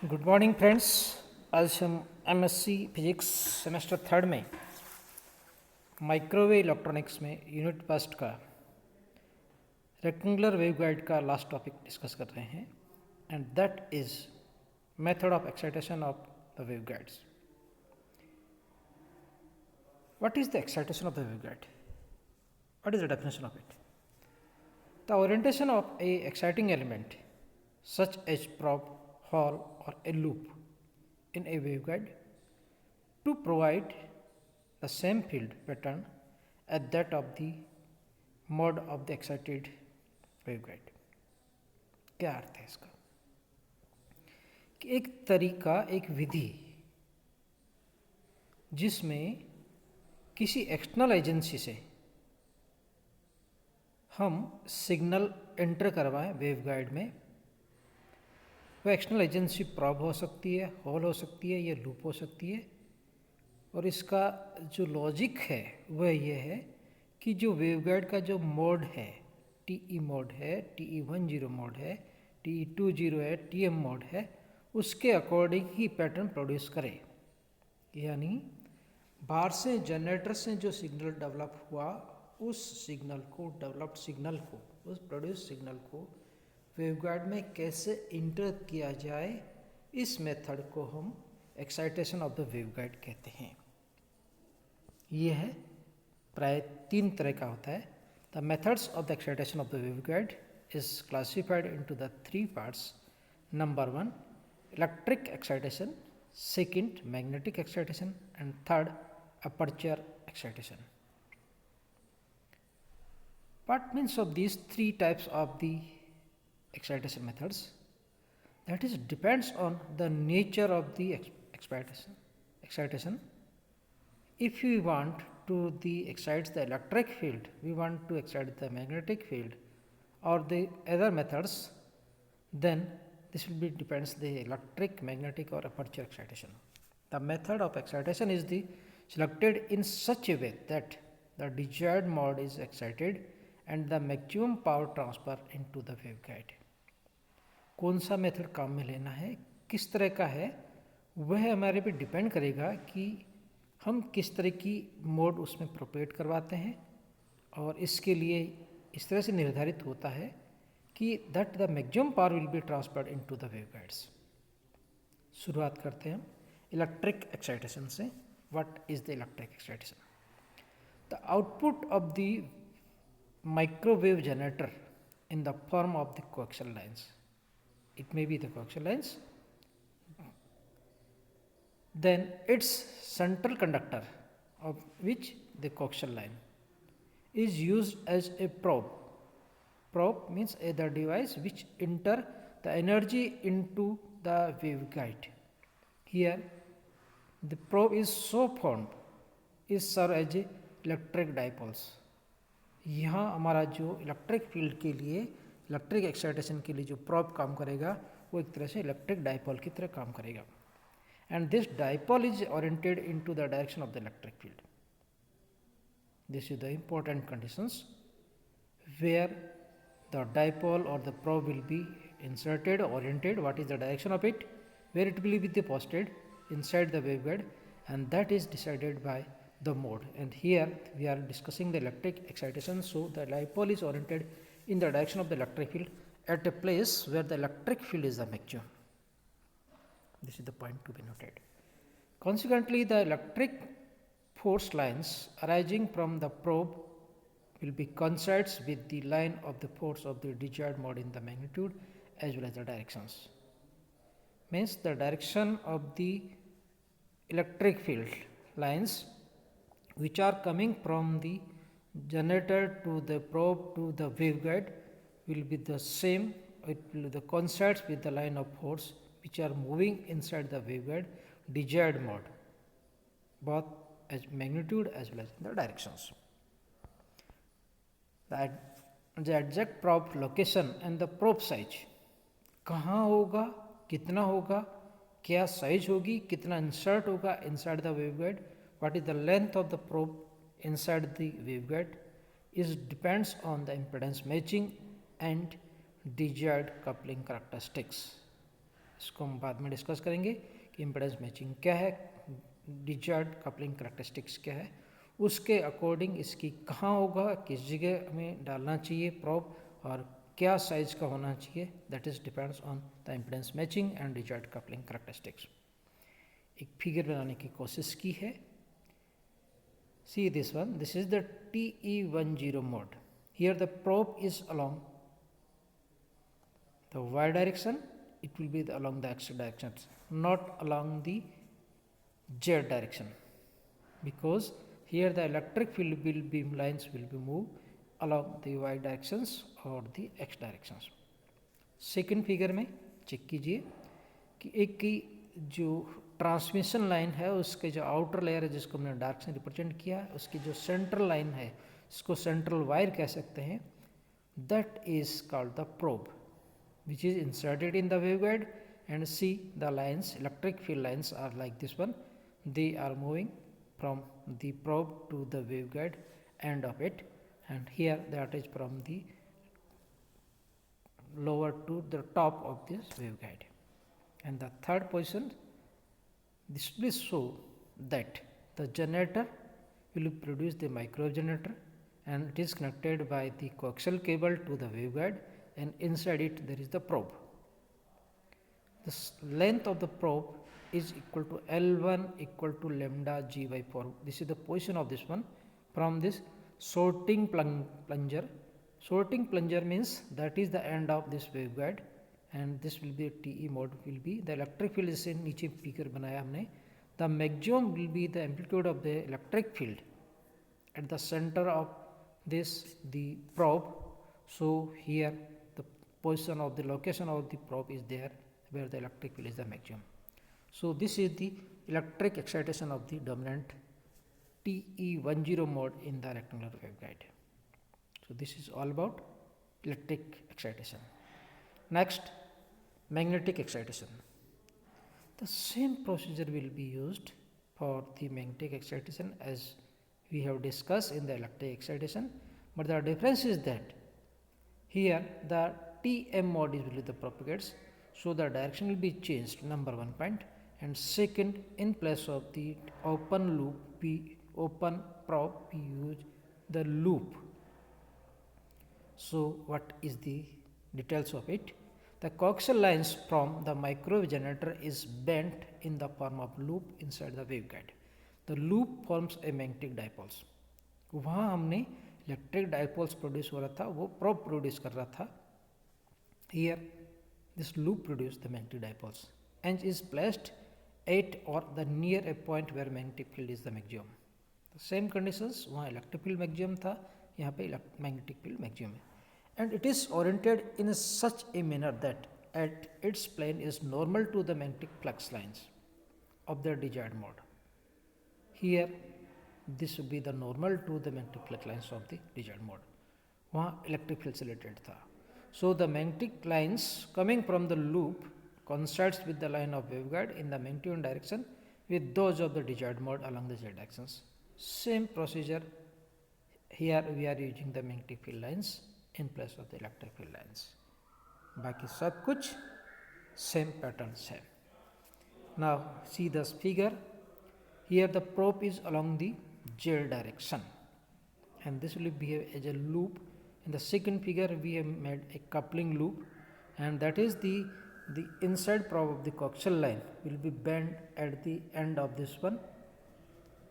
Good morning friends. आज हम MSc physics semester third में माइक्रोवेव इलेक्ट्रॉनिक्स में यूनिट फर्स्ट का रेक्टेंगुलर वेवगाइड का लास्ट टॉपिक डिस्कस कर रहे हैं and that is method of excitation of the waveguides. What is the excitation of the waveguide? What is the definition of it? The orientation of A exciting element such as probe, hole or a loop in a waveguide to provide the same field pattern as that of the mode of the excited waveguide। क्या अर्थ है इसका? कि एक तरीका, एक विधि जिसमें किसी external agency से हम सिग्नल एंटर करवाएं वेवगाइड में। वह एक्सटर्नल एजेंसी प्रॉब हो सकती है, होल हो सकती है या लूप हो सकती है। और इसका जो लॉजिक है वह यह है कि जो वेवगाइड का जो मोड है, TE मोड है, TE10 मोड है, TE20 है, TM मोड है, उसके अकॉर्डिंग ही पैटर्न प्रोड्यूस करे। यानी बाहर से जनरेटर से जो सिग्नल डेवलप हुआ उस सिग्नल को, डेवलप्ड सिग्नल को, उस प्रोड्यूस सिग्नल को वेवगाइड में कैसे इंटर किया जाए, इस मेथड को हम एक्साइटेशन ऑफ द वेवगाइड कहते हैं। यह है प्राय 3 तरह का होता है। The methods of the excitation of the waveguide is classified into the 3 parts. Number 1 electric excitation, second magnetic excitation and third aperture excitation. What means of these 3 types of the excitation methods? That is depends on the nature of the excitation. If we want to excite the electric field, we want to excite the magnetic field or the other methods, then this will be depends the electric, magnetic or aperture excitation. The method of excitation is selected in such a way that the desired mode is excited and the maximum power transfer into the waveguide। कौन सा method काम में लेना है, किस तरह का है, वह हमारे पे डिपेंड करेगा कि हम किस तरह की मोड उसमें प्रोपेट करवाते हैं। और इसके लिए इस तरह से निर्धारित होता है कि that the maximum power will be transferred into the waveguides. शुरुआत करते हैं हम इलेक्ट्रिक एक्साइटेशन से। What is the electric excitation? The output of the microwave generator in the form of the coaxial lines. It may be the coaxial lines. Then its central conductor, of which the coaxial line, is used as a probe. Probe means the device which enter the energy into the waveguide. Here the probe is so formed is serve as a electric dipoles। यहाँ हमारा जो electric field के लिए, electric excitation के लिए जो probe काम करेगा वो एक तरह से इलेक्ट्रिक डाइपोल की तरह काम करेगा। And this dipole is oriented into the direction of the electric field. This is the important conditions where the dipole और the probe will be inserted, oriented, what is the direction of it, where it will be deposited inside the waveguide, and that is decided by the mode। And here we are discussing the electric excitation, so the dipole is oriented in the direction of the electric field at a place where the electric field is the maximum। This is the point to be noted। Consequently, the electric force lines arising from the probe will be coincides with the line of the force of the desired mode in the magnitude as well as the directions। Means the direction of the electric field lines which are coming from the generator to the probe to the waveguide will be the same, it will the coincides with the line of force which are moving inside the waveguide desired mode, both as magnitude as well as the directions। The exact probe location and the probe size, कहाँ होगा, कितना होगा, क्या size होगी, कितना insert होगा inside the waveguide, what is the length of the probe inside the waveguide, is depends on the impedance matching and desired coupling characteristics। इसको हम बाद में डिस्कस करेंगे कि इम्पेडेंस मैचिंग क्या है, डिजर्ट कपलिंग करेक्टरिस्टिक्स क्या है, उसके अकॉर्डिंग इसकी कहाँ होगा, किस जगह हमें डालना चाहिए प्रोब और क्या साइज का होना चाहिए, that is depends on the impedance matching and direct coupling characteristics. एक फिगर बनाने की कोशिश की है। See this one, this is the TE10 mode. Here the probe is along the y direction, it will be along the x direction, not along the z direction, because here the electric field beam lines will be moved along the y directions or the x directions. Second figure में check कीजिए कि एक की जो transmission line है उसके जो outer layer है जिसको हमने डार्क से रिप्रेजेंट किया है, उसकी जो सेंट्रल लाइन है इसको सेंट्रल वायर कह सकते हैं, that is called the probe which is inserted in the waveguide, and see the lines, electric field lines are like this one, they are moving from the probe to the waveguide end of it, and here that is from the lower to the top of this waveguide. And the third position, this will show that the generator will produce the microwave generator, and it is connected by the coaxial cable to the waveguide, and inside it there is the probe. The length of the probe is equal to L1 equal to lambda g by 4. This is the position of this one from this sorting plunger. Sorting plunger means that is the end of this waveguide, and this will be a TE mode will be the electric field is in नीचे figure बनाया हमने. The maximum will be the amplitude of the electric field at the center of this the probe. So here the position of the location of the probe is there where the electric field is the maximum. So this is the electric excitation of the dominant TE10 mode in the rectangular waveguide. So this is all about electric excitation. Next, magnetic excitation. The same procedure will be used for the magnetic excitation as we have discussed in the electric excitation, but the difference is that here the TM mode is really the propagates, so the direction will be changed, number one point, and second, in place of the open loop, open probe, we use the loop. So what is the details of it? The coaxial lines from the microwave generator is bent in the form of loop inside the waveguide. The loop forms a magnetic dipoles. वहाँ हमने electric dipoles produce हो रहा था, वो probe produce कर रहा था. Here this loop produces the magnetic dipoles and is placed at or the near a point where magnetic field is the maximum. The same conditions, वहाँ इलेक्ट्रिक फील्ड मैक्सिमम था, यहाँ पे मैग्नेटिक फील्ड मैक्सिमम है, and it is oriented in such a manner that at its plane is normal to the magnetic flux lines of the desired mode. Here this will be the normal to the magnetic flux lines of the desired mode. वहाँ electric field से related था. So the magnetic lines coming from the loop coincides with the line of waveguide in the magnetic direction with those of the desired mode along the z directions. Same procedure here, we are using the magnetic field lines in place of the electric field lines. बाकी सब कुछ same patterns है. Now see this figure. Here the probe is along the z direction, and this will behave as a loop. In the second figure we have made a coupling loop, and that is the inside probe of the coaxial line will be bent at the end of this one,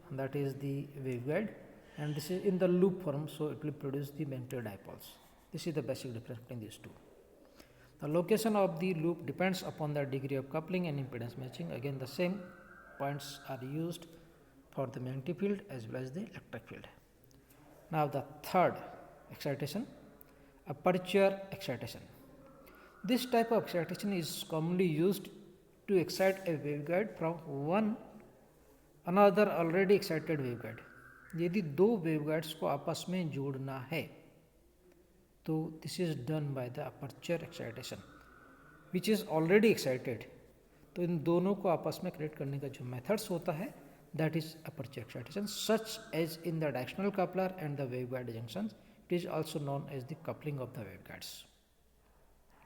and that is the waveguide, and this is in the loop form, so it will produce the magnetic dipoles. This is the basic difference between these two. The location of the loop depends upon the degree of coupling and impedance matching. Again the same points are used for the magnetic field as well as the electric field. Now the third excitation, aperture excitation. This type of excitation is commonly used to excite a waveguide from one another already excited waveguide. यदि दो waveguides को आपस में जोड़ना है तो this is done by the aperture excitation which is already excited. तो इन दोनों को आपस में कनेक्ट करने का जो मेथड्स होता है that is aperture excitation, such as in the directional coupler and the waveguide junctions. It is also known as the coupling of the waveguides,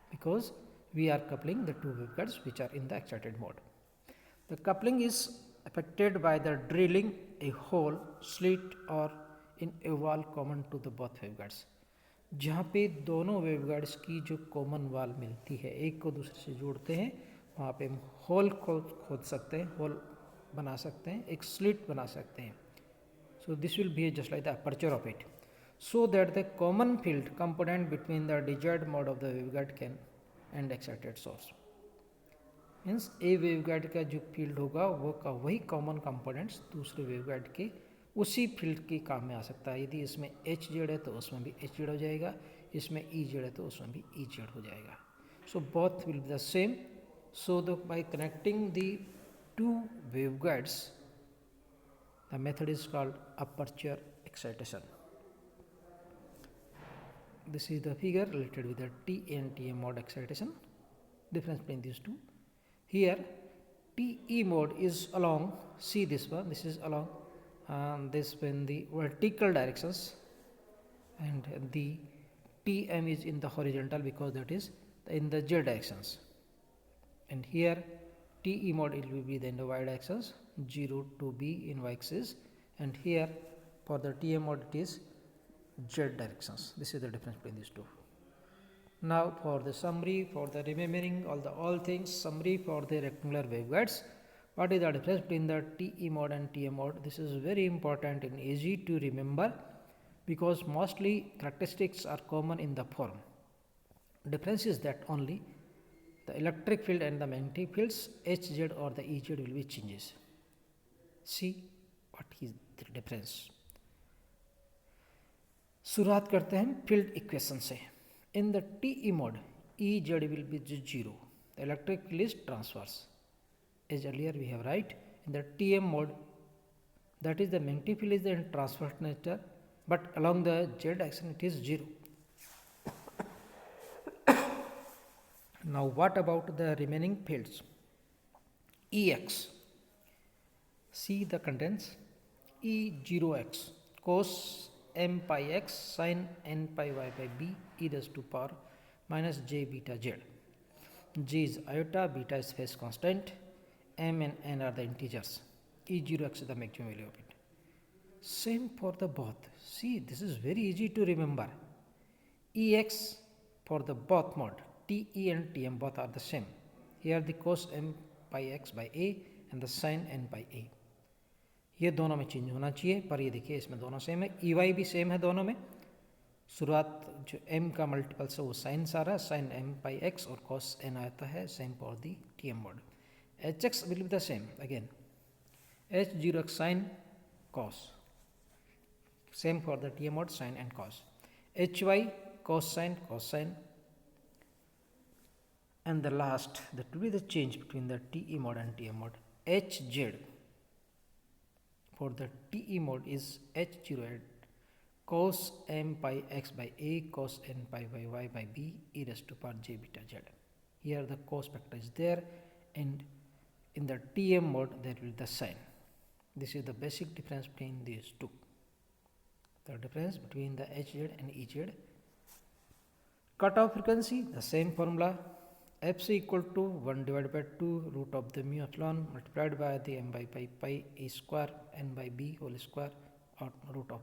because we are coupling the two waveguides which are in the excited mode. The coupling is affected by the drilling a hole, slit or in a wall common to the both waveguides. जहाँ पे दोनों waveguides की जो common वाल मिलती है, एक को दूसरे से जोड़ते हैं, वहाँ पे हम होल खोद सकते हैं, होल बना सकते हैं, एक स्लिट बना सकते हैं. So this will be just like the aperture of it, so that the common field component between the desired mode of the waveguide can and excited source. Means A waveguide का जो field होगा वो का वही common components दूसरे waveguide के उसी field के काम में आ सकता है. यदि इसमें एच जेड है तो उसमें भी एच जेड हो जाएगा, इसमें ई जेड है तो उसमें भी ई जेड हो जाएगा. So both will be the same. So the by connecting the two waveguides the method is called aperture excitation. This is the figure related with the T and TM mode excitation. Difference between these two. Here TE mode is along, see this one, this is along this in the vertical directions, and the TM is in the horizontal because that is in the Z directions. And here TE mode it will be in the Y directions, 0 to B in Y axis, and here for the TM mode it is Z directions. This is the difference between these two. Now for the summary, for the remembering all things, summary for the rectangular waveguides. What is the difference between the TE mode and TM mode? This is very important and easy to remember because mostly characteristics are common in the form. Difference is that only the electric field and the magnetic fields Hz or the Ez will be changes. See what is the difference. शुरुआत करते हैं field equation से. In the TE mode, Ez will be 0. The electric field is transverse. As earlier we have write, in the TM mode, that is the magnetic field is in transverse nature, but along the Z axis it is 0. Now what about the remaining fields? Ex. See the contents. E0x cos m pi x sin n pi y by b e raised to power minus j beta z. J is iota, beta is phase constant, m and n are the integers. E0x is the maximum value of it. Same for the both. See, this is very easy to remember. Ex for the both mode, TE and TM both are the same. Here the cos m pi x by a and the sin n by a. ये दोनों में change होना चाहिए, पर ये देखिए इसमें दोनों सेम है. ई वाई भी सेम है दोनों में. शुरुआत जो m का मल्टीपल्स है वो साइन आ रहा है, साइन m पाई x, और cos n आता है. Same for the TM mode. Hx will be the same again. H0x sin cos. Same for the TM mode, sin and cos. Hy cos sin. And the last, that will be the change between the TE mode and TM mode. Hz for the TE mode is H0 cos m pi x by a cos n pi by y by b e raised to power j beta z. Here the cos factor is there, and in the TM mode there will be the sin. This is the basic difference between these two. The difference between the Hz and Ez. Cutoff frequency, the same formula. Fc equal to 1 divided by 2 root of the mu epsilon multiplied by the m by pi a square n by b whole square, or root of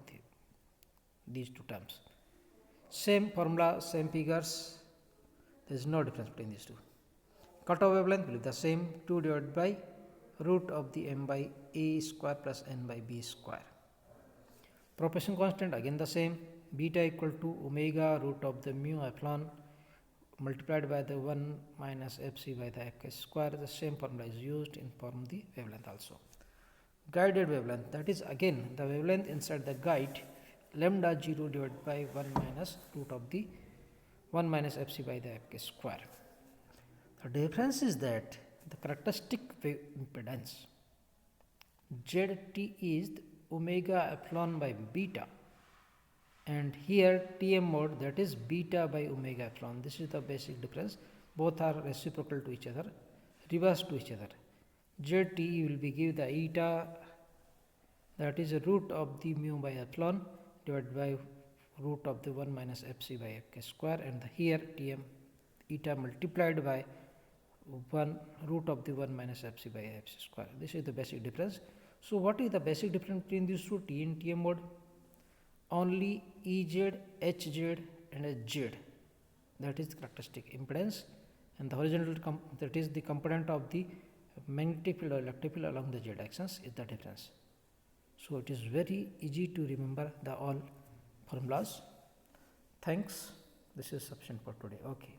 these two terms. Same formula, same figures. There is no difference between these two. Cutoff wavelength will be the same, 2 divided by root of the m by a square plus n by b square. Propagation constant again the same, beta equal to omega root of the mu epsilon multiplied by the 1 minus fc by the f square. The same formula is used in form the wavelength also. Guided wavelength, that is again the wavelength inside the guide, lambda 0 divided by 1 minus root of the 1 minus fc by the f square. The difference is that the characteristic wave impedance Zt is omega epsilon by beta, and here TM mode, that is beta by omega epsilon. This is the basic difference. Both are reciprocal to each other, reverse to each other. Zt will be give the eta, that is a root of the mu by epsilon divided by root of the 1 minus fc by f square, and here TM eta multiplied by 1 root of the 1 minus fc by fc square. This is the basic difference. So what is the basic difference between these two T and TM mode? Only Ez, Hz and Hz, that is the characteristic impedance, and the horizontal that is the component of the magnetic field or electric field along the Z axis is the difference. So it is very easy to remember the all formulas. Thanks. This is sufficient for today. Okay.